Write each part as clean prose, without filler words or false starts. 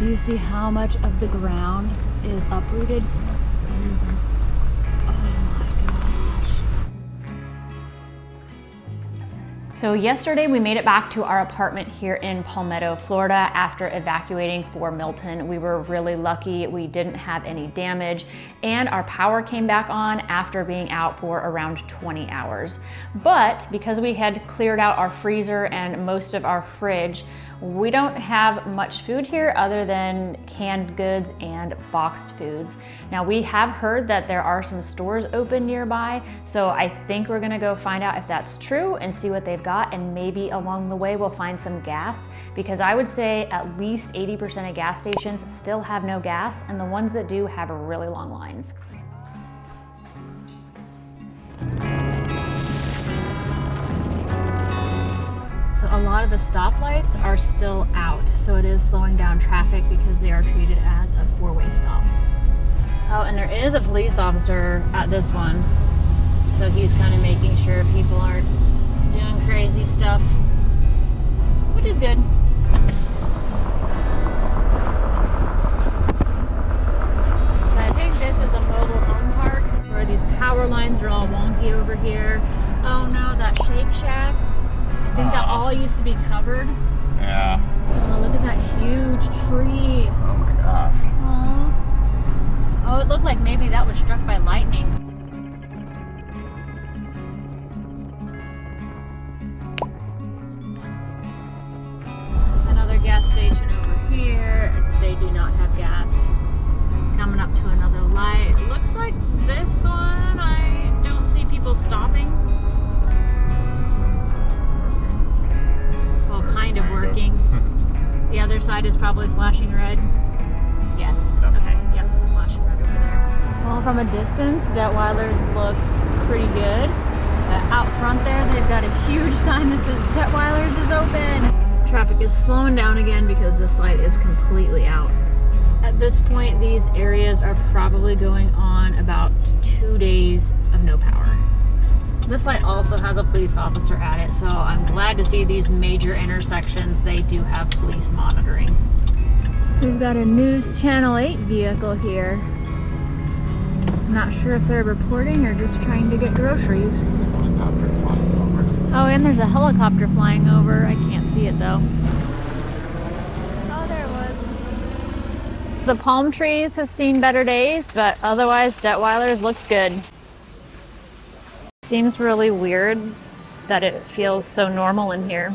Do you see how much of the ground is uprooted? So yesterday we made it back to our apartment here in Palmetto, Florida after evacuating for Milton. We were really lucky. We didn't have any damage and our power came back on after being out for around 20 hours. But because we had cleared out our freezer and most of our fridge, we don't have much food here other than canned goods and boxed foods. Now we have heard that there are some stores open nearby, so I think we're gonna go find out if that's true and see what they've got, and maybe along the way we'll find some gas, because I would say at least 80% of gas stations still have no gas, and the ones that do have really long lines. So a lot of the stoplights are still out, so it is slowing down traffic because they are treated as a four-way stop. Oh, and there is a police officer at this one, so he's kind of making sure people aren't doing crazy stuff, which is good. So I think this is a mobile home park where these power lines are all wonky over here. Oh no, that Shake Shack. I think that all used to be covered. Yeah. Oh, look at that huge tree. Oh my gosh. Aww. Oh, it looked like maybe that was struck by lightning. Another gas station over here. They do not have gas. Coming up to another light. It looks like this one, I don't see people stopping. Kind of working. The other side is probably flashing red. Yes. Yep. Okay. Yep. It's flashing red over there. Well, from a distance, Detweiler's looks pretty good. Out front there, they've got a huge sign that says Detweiler's is open. Traffic is slowing down again because this light is completely out. At this point, these areas are probably going on about 2 days of no power. This light also has a police officer at it, so I'm glad to see these major intersections, they do have police monitoring. We've got a News Channel 8 vehicle here. I'm not sure if they're reporting or just trying to get groceries. Oh, and there's a helicopter flying over. I can't see it though. Oh, there it was. The palm trees have seen better days, but otherwise Detweiler's looks good. Seems really weird that it feels so normal in here.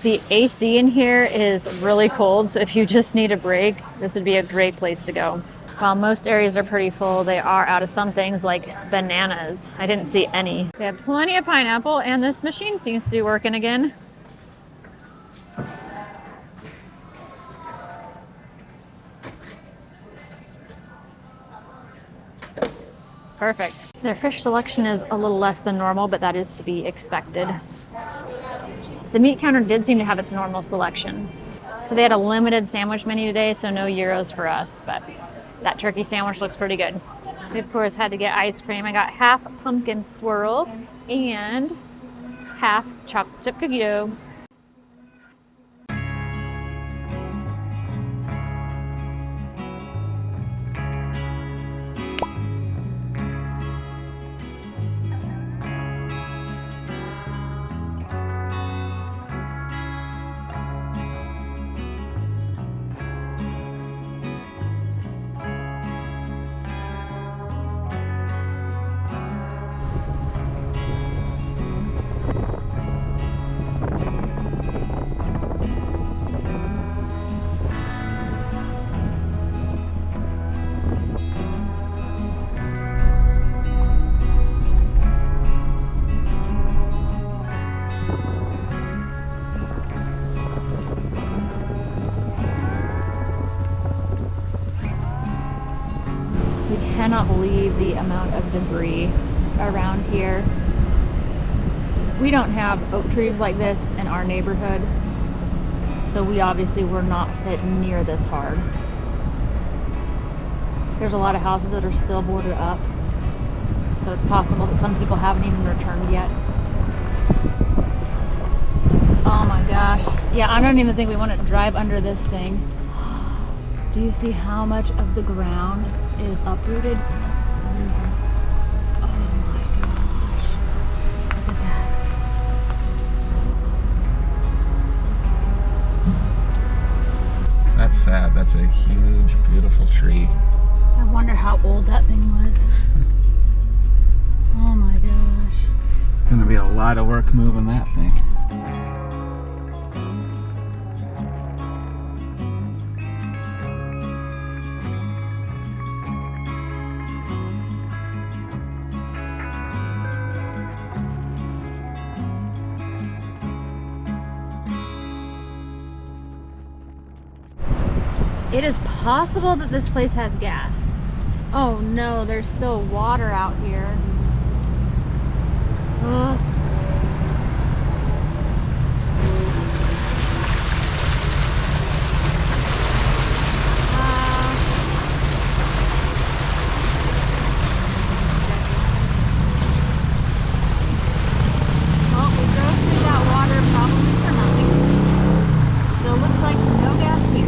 The AC in here is really cold, so if you just need a break, this would be a great place to go. While most areas are pretty full, they are out of some things like bananas. I didn't see any. They have plenty of pineapple, and this machine seems to be working again. Perfect. Their fish selection is a little less than normal, but that is to be expected. The meat counter did seem to have its normal selection. So they had a limited sandwich menu today, so no gyros for us, but that turkey sandwich looks pretty good. We of course had to get ice cream. I got half pumpkin swirl and half chocolate chip cookie dough. Cannot believe the amount of debris around here. We don't have oak trees like this in our neighborhood, so we obviously were not hit near this hard. There's a lot of houses that are still boarded up, so it's possible that some people haven't even returned yet. Oh my gosh. Yeah, I don't even think we want to drive under this thing. Do you see how much of the ground is uprooted? Oh my gosh. Look at that. That's sad. That's a huge, beautiful tree. I wonder how old that thing was. Oh my gosh. Gonna be a lot of work moving that thing. It is possible that this place has gas. Oh no, there's still water out here. Ugh. Well, we drove through that water probably for nothing. Still looks like no gas here.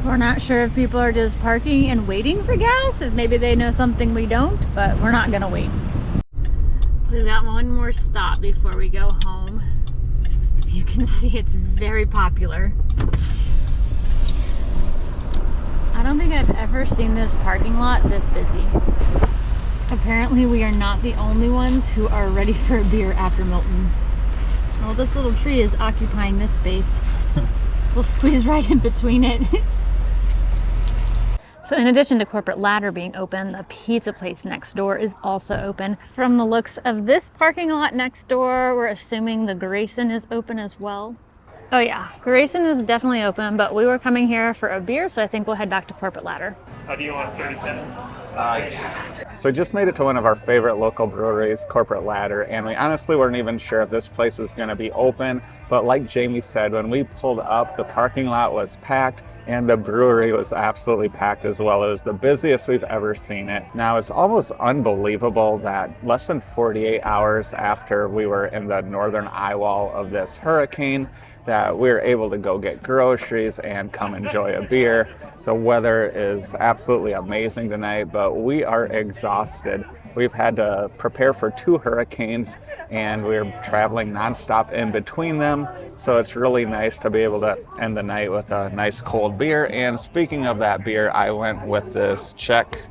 We're not sure if people are just parking and waiting for gas, if maybe they know something we don't, but we're not gonna wait. We've got one more stop before we go home. You can see it's very popular. I don't think I've ever seen this parking lot this busy. Apparently we are not the only ones who are ready for a beer after Milton. Well, this little tree is occupying this space. We'll squeeze right in between it. So in addition to Corporate Ladder being open, the pizza place next door is also open. From the looks of this parking lot next door, we're assuming the Grayson is open as well. Oh yeah, Grayson is definitely open, but we were coming here for a beer, so I think we'll head back to Corporate Ladder. How do you want 3010? So we just made it to one of our favorite local breweries, Corporate Ladder, and we honestly weren't even sure if this place was going to be open, but like Jamie said, when we pulled up, the parking lot was packed and the brewery was absolutely packed as well. It was the busiest we've ever seen it. Now, it's almost unbelievable that less than 48 hours after we were in the northern eye wall of this hurricane, that we were able to go get groceries and come enjoy a beer. The weather is absolutely amazing tonight, but we are exhausted. We've had to prepare for 2 hurricanes and we're traveling nonstop in between them. So it's really nice to be able to end the night with a nice cold beer. And speaking of that beer, I went with this Czech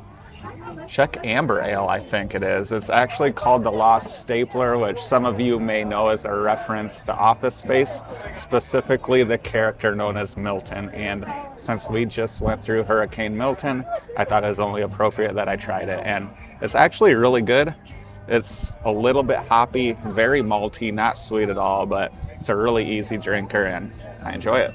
Amber Ale, I think it is. It's actually called the Lost Stapler, which some of you may know as a reference to Office Space, specifically the character known as Milton. And since we just went through Hurricane Milton, I thought it was only appropriate that I tried it. And it's actually really good. It's a little bit hoppy, very malty, not sweet at all, but it's a really easy drinker and I enjoy it.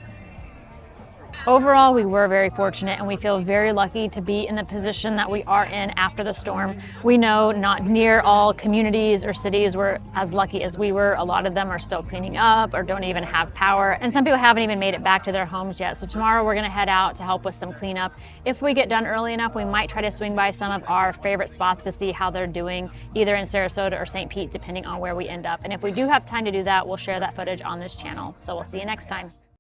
Overall, we were very fortunate and we feel very lucky to be in the position that we are in after the storm. We know not near all communities or cities were as lucky as we were. A lot of them are still cleaning up or don't even have power. And some people haven't even made it back to their homes yet. So tomorrow we're gonna head out to help with some cleanup. If we get done early enough, we might try to swing by some of our favorite spots to see how they're doing, either in Sarasota or St. Pete, depending on where we end up. And if we do have time to do that, we'll share that footage on this channel. So we'll see you next time.